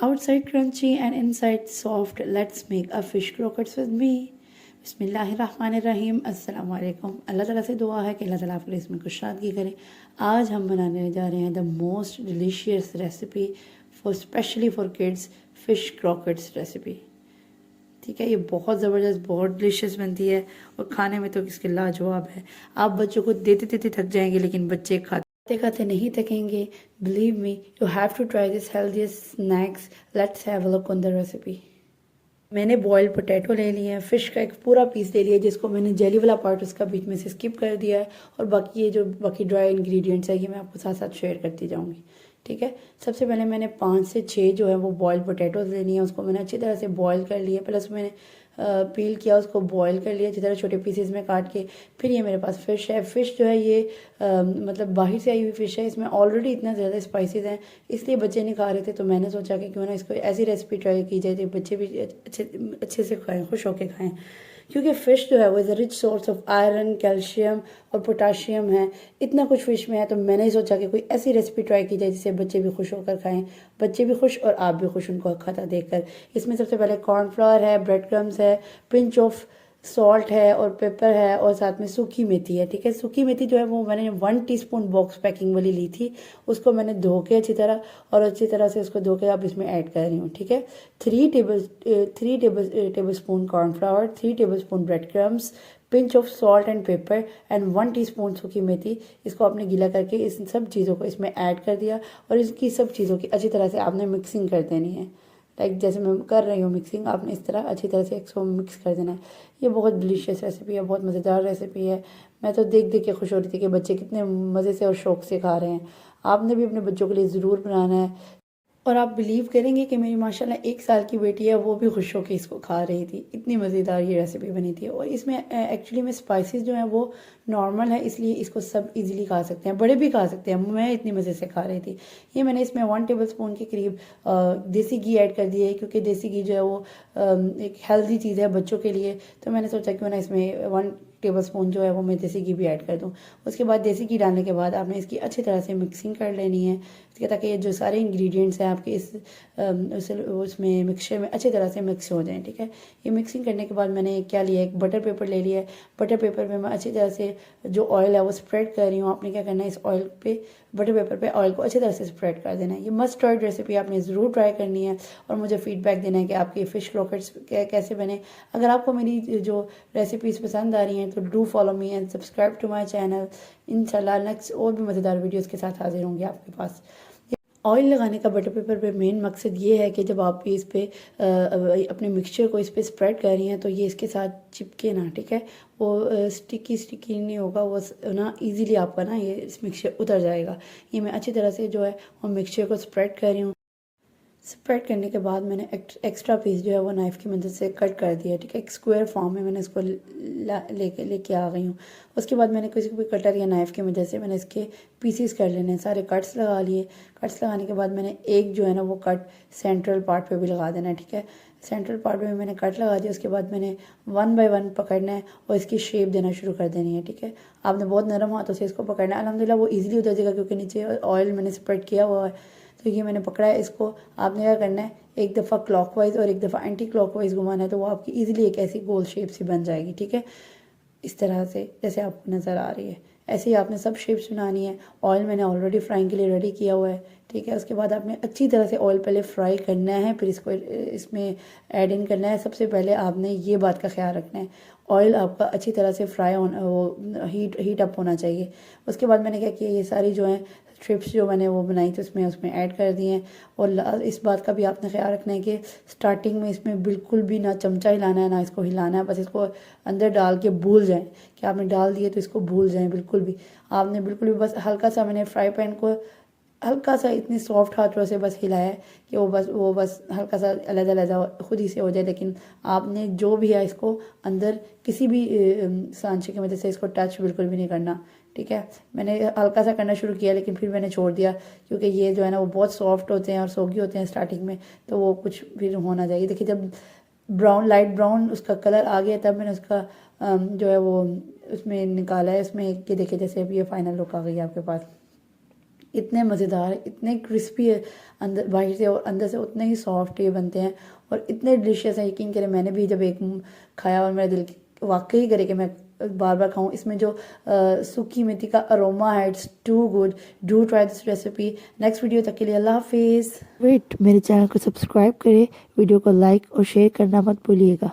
Outside crunchy and inside soft. Let's make a fish croquettes with me. बिस्मिल्लाहिर्रहमानिर्रहीम। अस्सलाम वालेकुम। अल्लाह ताला से दुआ है कि अल्लाह ताला आपके लिए इसमें कुशादगी करे। आज हम बनाने जा रहे हैं the most delicious recipe for specially for kids, fish croquettes recipe. ठीक है, ये बहुत ज़बरदस्त, बहुत डिलीशियस बनती है और खाने में तो इसके लाजवाब है। आप बच्चों को देते देते थक जाएंगे, लेकिन बच्चे खाते खाते नहीं थकेंगे। Believe me, you have to try this healthiest snacks. Let's have a look on the recipe. मैंने बॉइल्ड पोटैटो ले लिए हैं, फ़िश का एक पूरा पीस ले लिया, जिसको मैंने जेली वाला पार्ट उसका बीच में से स्किप कर दिया है, और बाकी ये जो बाकी ड्राई इंग्रेडिएंट्स है ये मैं आपको साथ साथ शेयर करती जाऊंगी। ठीक है, सबसे पहले मैंने 5 से 6 जो है वो बॉइल्ड पोटैटोज लेनी है। उसको मैंने अच्छी तरह से बॉयल कर लिया, प्लस मैंने पील किया, उसको बॉयल कर लिया अच्छी तरह छोटे पीसेस में काट के। फिर ये मेरे पास फ़िश है। फ़िश जो है ये मतलब बाहर से आई हुई फ़िश है, इसमें ऑलरेडी इतना ज़्यादा स्पाइसेस हैं, इसलिए बच्चे नहीं खा रहे थे। तो मैंने सोचा कि क्यों ना इसको ऐसी रेसिपी ट्राई की जाए तो बच्चे भी अच्छे से खाएँ, खुश होकर खाएँ। क्योंकि फ़िश जो है वो is a rich source of iron, calcium और पोटाशियम है। इतना कुछ फ़िश में है, तो मैंने सोचा कि कोई ऐसी रेसिपी ट्राई की जाए जिससे बच्चे भी खुश होकर खाएं, बच्चे भी खुश और आप भी खुश उनको खाता देखकर। इसमें सबसे पहले कॉर्नफ्लावर है, ब्रेड क्रम्स है, पिंच ऑफ सॉल्ट है और पेपर है, और साथ में सूखी मेथी है। ठीक है, सूखी मेथी जो है वो मैंने 1 टीस्पून बॉक्स पैकिंग वाली ली थी, उसको मैंने धो के अच्छी तरह से उसको धो के अब इसमें ऐड कर रही हूँ। ठीक है, 3 table spoon cornflour, 3 table spoon bread crumbs, pinch of salt and paper and 1 teaspoon सूखी मेथी। इसको आपने गीला करके इस सब चीज़ों को इसमें ऐड कर दिया, और इसकी सब चीज़ों की अच्छी तरह से आपने मिक्सिंग कर देनी है। लाइक जैसे मैं कर रही हूँ मिक्सिंग, आपने इस तरह अच्छी तरह से इसको मिक्स कर देना है। ये बहुत डिलीशियस रेसिपी है, बहुत मज़ेदार रेसिपी है। मैं तो देख देख के खुश हो रही थी कि बच्चे कितने मज़े से और शौक़ से खा रहे हैं। आपने भी अपने बच्चों के लिए ज़रूर बनाना है। और आप बिलीव करेंगे कि मेरी माशाल्लाह 1 साल की बेटी है, वो भी खुश होकर इसको खा रही थी। इतनी मज़ेदार ये रेसिपी बनी थी। और इसमें एक्चुअली में स्पाइसेस जो हैं वो नॉर्मल है, इसलिए इसको सब इजीली खा सकते हैं, बड़े भी खा सकते हैं। मैं इतनी मज़े से खा रही थी। ये मैंने इसमें 1 टेबल स्पून के करीब देसी घी ऐड कर दिया है, क्योंकि देसी घी जो है वो एक हेल्दी चीज़ है बच्चों के लिए। तो मैंने सोचा क्यों ना इसमें 1 टेबल स्पून जो है वो मैं देसी घी भी ऐड कर दूँ। उसके बाद देसी घी डालने के बाद आपने इसकी अच्छी तरह से मिक्सिंग कर लेनी है, ताकि ये जो सारे इंग्रेडिएंट्स हैं आपके उसमें मिक्सचर में अच्छी तरह से मिक्स हो जाएं। ठीक है, ये मिक्सिंग करने के बाद मैंने क्या लिया, एक बटर पेपर ले लिया है। बटर पेपर में मैं अच्छी तरह से जो ऑयल है वो स्प्रेड कर रही हूँ। आपने क्या करना है, इस ऑयल पे, बटर पेपर पे ऑयल को अच्छी तरह से स्प्रेड कर देना है। ये मस्ट ट्राइड रेसिपी आपने ज़रूर ट्राई करनी है, और मुझे फीडबैक देना है कि आपके फ़िश क्रॉकेट्स कैसे बने। अगर आपको मेरी जो रेसिपीज़ पसंद आ रही हैं तो do follow me and subscribe to my channel. इंशाल्लाह नेक्स्ट और भी मज़ेदार वीडियोज़ के साथ हाजिर होंगे आपके पास। ऑयल लगाने का बटर पेपर पे मेन मकसद ये है कि जब आप इस पे अपने मिक्सचर को इस पे स्प्रेड कर रही हैं तो ये इसके साथ चिपके ना। ठीक है, वो स्टिकी नहीं होगा, वो ना इजीली आपका ना ये इस मिक्सचर उतर जाएगा। ये मैं अच्छी तरह से जो है वो मिक्सचर को स्प्रेड कर रही हूँ। स्प्रेड करने के बाद मैंने एक्स्ट्रा पीस जो है वो नाइफ़ की मदद से कट कर दिया। ठीक है, एक स्क्वायर फॉर्म में मैंने इसको लेके आ गई हूँ। उसके बाद मैंने किसी भी कटर या नाइफ़ की मदद से मैंने इसके पीसीस कर लेने हैं, सारे कट्स लगा लिए। कट्स लगाने के बाद मैंने एक जो है ना वो कट सेंट्रल पार्ट पे भी लगा देना है। ठीक है, सेंट्रल पार्ट में मैंने कट लगा दिया। उसके बाद मैंने 1 बाय 1 पकड़ना है और इसकी शेप देना शुरू कर देनी है। ठीक है, आपने बहुत नरम हाथों से इसको पकड़ना है। अल्हम्दुलिल्लाह वो ईजिली उतर जाएगा, क्योंकि नीचे ऑयल मैंने स्प्रेड किया हुआ है। तो ये मैंने पकड़ा है, इसको आपने क्या करना है, एक दफ़ा क्लॉकवाइज और एक दफ़ा एंटी क्लॉकवाइज घुमाना है, तो वो आपकी इजीली एक ऐसी गोल शेप सी बन जाएगी। ठीक है, इस तरह से जैसे आपको नज़र आ रही है, ऐसे ही आपने सब शेप्स बनानी है। ऑयल मैंने ऑलरेडी फ्राइंग के लिए रेडी किया हुआ है। ठीक है, उसके बाद आपने अच्छी तरह से ऑयल पहले फ्राई करना है, फिर इसको इसमें ऐड इन करना है। सबसे पहले आपने ये बात का ख्याल रखना है, ऑयल आपका अच्छी तरह से फ्राई होना, वो हीट अप होना चाहिए। उसके बाद मैंने क्या किया, ये सारी जो है स्ट्रिप्स जो मैंने वो बनाई थी उसमें ऐड कर दिए हैं। और इस बात का भी आपने ख्याल रखना है कि स्टार्टिंग में इसमें बिल्कुल भी ना चमचा हिलाना है ना इसको हिलाना है, बस इसको अंदर डाल के भूल जाएं कि आपने डाल दिए, तो इसको भूल जाएं बिल्कुल भी। आपने बिल्कुल भी बस हल्का सा, मैंने फ्राई पैन को हल्का सा इतनी सॉफ्ट हाथों से बस हिलाया है कि वो बस हल्का सा अलग खुद ही से हो जाए। लेकिन आपने जो भी है इसको अंदर किसी भी सांचे की मदद से इसको टच बिल्कुल भी नहीं करना। ठीक है, मैंने हल्का सा करना शुरू किया, लेकिन फिर मैंने छोड़ दिया, क्योंकि ये जो है ना वो बहुत सॉफ्ट होते हैं और सोगी होते हैं स्टार्टिंग में, तो वो कुछ फिर होना चाहिए। देखिए, जब लाइट ब्राउन उसका कलर आ गया, तब मैंने उसका जो है वो उसमें निकाला है। इसमें ये देखिए, जैसे अब ये फाइनल लुक आ गई है आपके पास। इतने मज़ेदार, इतने क्रिस्पी है अंदर बाहर से और अंदर से उतने ही सॉफ्ट ये बनते हैं और इतने डिलीशियस है। यकीन करें मैंने भी जब एक खाया और मेरा दिल वाकई करे कि मैं बार बार खाऊं। इसमें जो सूखी मेथी का अरोमा है, it's too good. Do try this recipe. Next video तक के लिए अल्लाह हाफिज़। वेट, मेरे चैनल को सब्सक्राइब करें, वीडियो को लाइक और शेयर करना मत भूलिएगा।